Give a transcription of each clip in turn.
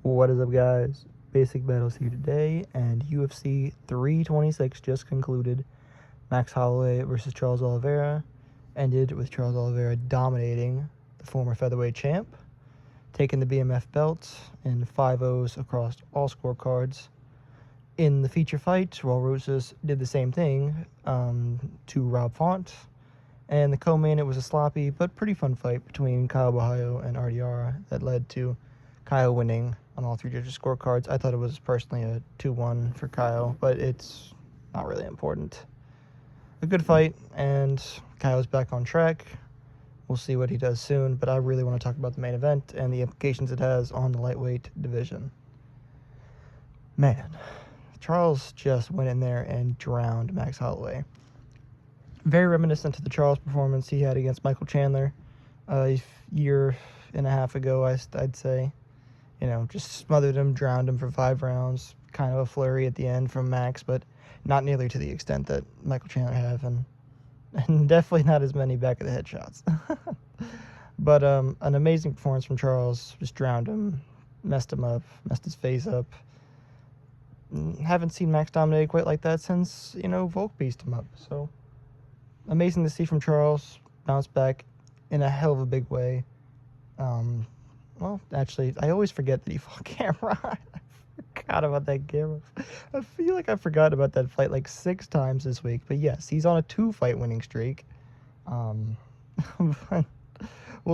What is up, guys? Basic Battles here today, and UFC 326 just concluded. Max Holloway versus Charles Oliveira ended with Charles Oliveira dominating the former featherweight champ, taking the BMF belt in 5-0s across all scorecards. In the feature fight, Raul Rosas did the same thing to Rob Font, and the co-main, it was a sloppy but pretty fun fight between Kyle Bahayo and Ardiara that led to Kyle winning on all three judges' scorecards. I thought it was personally a 2-1 for Kyle, but it's not really important. A good fight, and Kyle's back on track. We'll see what he does soon, but I really want to talk about the main event and the implications it has on the lightweight division. Man, Charles just went in there and drowned Max Holloway. Very reminiscent to the Charles performance he had against Michael Chandler a year and a half ago, I'd say. You know, just smothered him, drowned him for 5 rounds. Kind of a flurry at the end from Max, but not nearly to the extent that Michael Chandler have, and definitely not as many back of the head shots. But an amazing performance from Charles. Just drowned him, messed him up, messed his face up. Haven't seen Max dominate quite like that since, Volk beast him up. So amazing to see from Charles. Bounce back in a hell of a big way. Well, actually, I always forget that he fought Cameron. I forgot about that Cameron. I feel like I forgot about that fight like 6 times this week. But yes, he's on a 2-fight winning streak. We'll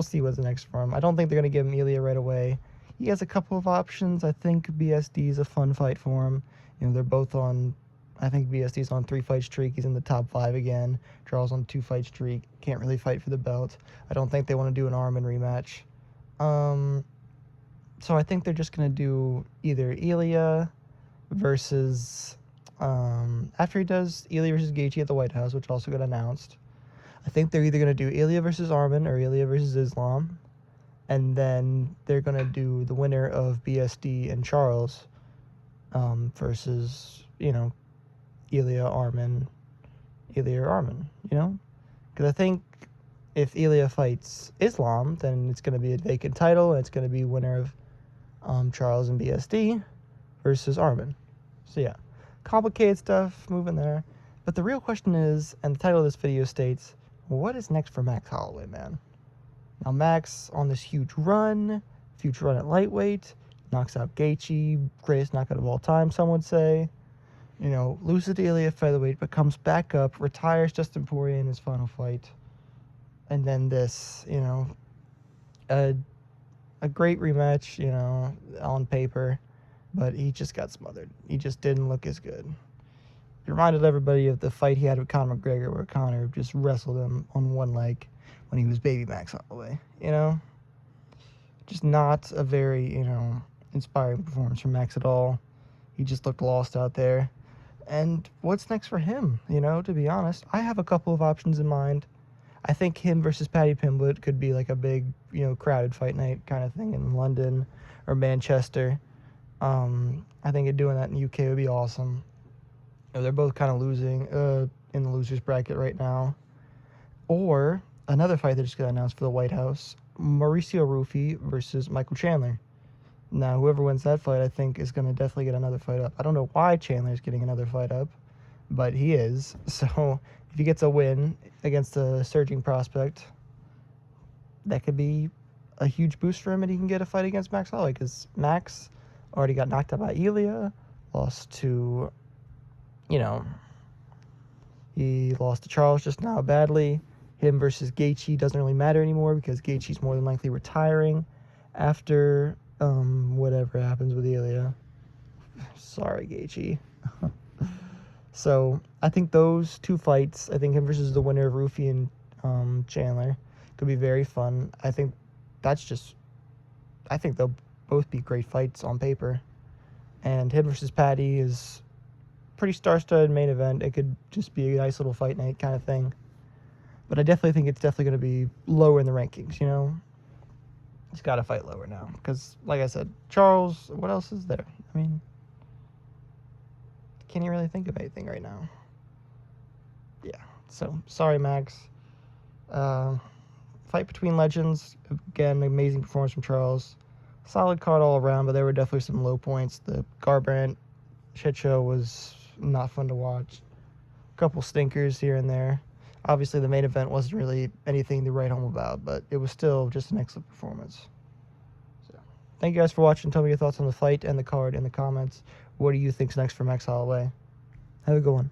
see what's next for him. I don't think they're going to give him Ilya right away. He has a couple of options. I think BSD is a fun fight for him. They're both on... I think BSD's on 3-fight streak. He's in the top 5 again. Charles on 2-fight streak. Can't really fight for the belt. I don't think they want to do an Arman rematch. So I think they're just going to do either Ilya versus, after he does Ilya versus Gaethje at the White House, which also got announced, I think they're either going to do Ilya versus Arman or Ilya versus Islam, and then they're going to do the winner of BSD and Charles, versus, Ilya or Arman, because I think if Ilya fights Islam, then it's going to be a vacant title, and it's going to be winner of Charles and BSD versus Arman. So yeah, complicated stuff moving there. But the real question is, and the title of this video states, what is next for Max Holloway, man? Now Max on this huge run at lightweight, knocks out Gaethje, greatest knockout of all time, some would say. Loses to Ilya featherweight, but comes back up, retires Dustin Poirier in his final fight. And then this, a great rematch, on paper, but he just got smothered. He just didn't look as good. It reminded everybody of the fight he had with Conor McGregor, where Conor just wrestled him on one leg when he was baby Max Holloway. Just not a very, inspiring performance from Max at all. He just looked lost out there. And what's next for him, to be honest? I have a couple of options in mind. I think him versus Paddy Pimblett could be like a big, crowded fight night kind of thing in London or Manchester. I think doing that in the UK would be awesome. They're both kind of losing in the losers bracket right now. Or another fight that just got announced for the White House, Mauricio Rufy versus Michael Chandler. Now, whoever wins that fight, I think, is going to definitely get another fight up. I don't know why Chandler's getting another fight up, but he is. So if he gets a win against a surging prospect, that could be a huge boost for him, and he can get a fight against Max Holloway, because Max already got knocked out by Ilya, lost to, he lost to Charles just now badly. Him versus Gaethje doesn't really matter anymore, because Gaethje's more than likely retiring after whatever happens with Ilya. Sorry, Gaethje. So I think those 2 fights, I think him versus the winner of Rufy and Chandler, could be very fun. I think they'll both be great fights on paper. And him versus Paddy is pretty star-studded main event. It could just be a nice little fight night kind of thing. But I definitely think it's definitely going to be lower in the rankings, He's got to fight lower now. Because, like I said, Charles, what else is there? I mean, can't even really think of anything right now. Yeah, so sorry, Max. Fight between legends. Again, amazing performance from Charles. solid card all around, but there were definitely some low points. The Garbrandt shit show was not fun to watch. A couple stinkers here and there. Obviously, the main event wasn't really anything to write home about, but it was still just an excellent performance. So, thank you guys for watching. Tell me your thoughts on the fight and the card in the comments. What do you think's next for Max Holloway? Have a good one.